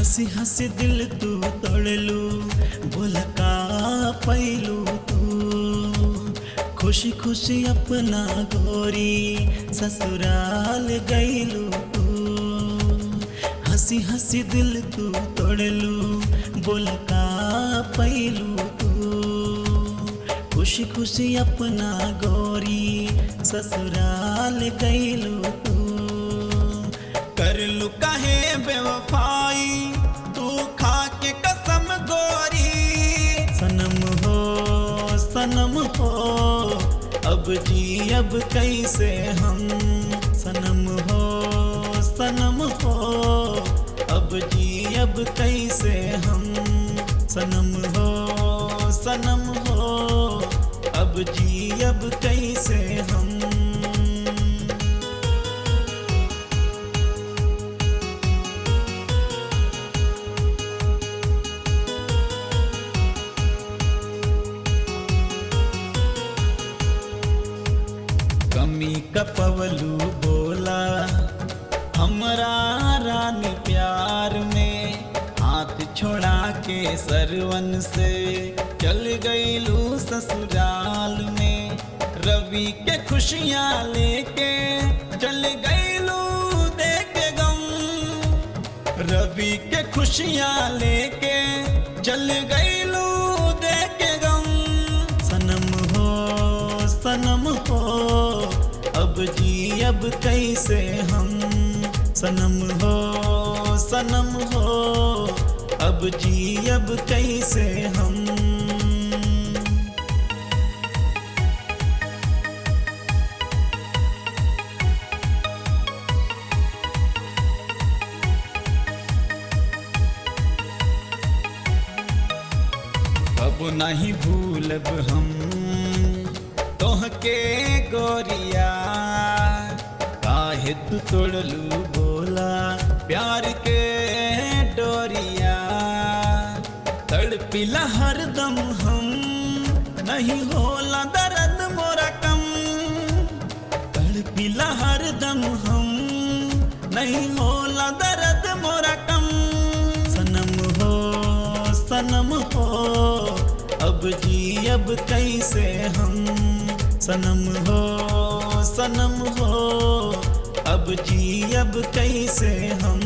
हंसी हंसी दिल तू तोड़लू, बोल का पैलू तू। खुशी खुशी अपना गोरी ससुराल गईलू तू। हंसी हंसी दिल तू तोड़लू, बोल का पैलू तू। खुशी खुशी अपना गोरी ससुराल गईलू तू। करलू काहे बेवफाई तू खा के कसम गोरी। सनम हो अब जी अब कैसे हम। सनम हो अब जी अब कैसे हम। सनम हो अब जी अब कैसे हम। कमी कपवलू बोला हमरा रानी प्यार में। हाथ छोड़ा के सरवन से चल गईलू ससुराल में। रवि के खुशियाँ लेके चल गईलू देख गम। रवि के खुशियाँ लेके चल गईलू देख गम। सनम हो अब जी अब कैसे हम। सनम हो अब जी अब कैसे हम। अब नहीं भूलब हम तोहके गोरिया। काहे तू तोड़लू बोला प्यार के डोरिया। तड़पिला हरदम हम नहीं होला दर्द मोरा कम। तड़पिला हरदम हम नहीं होला दर्द मोरा कम। सनम हो अब जी अब कैसे हम। सनम हो अब जी अब कैसे हम।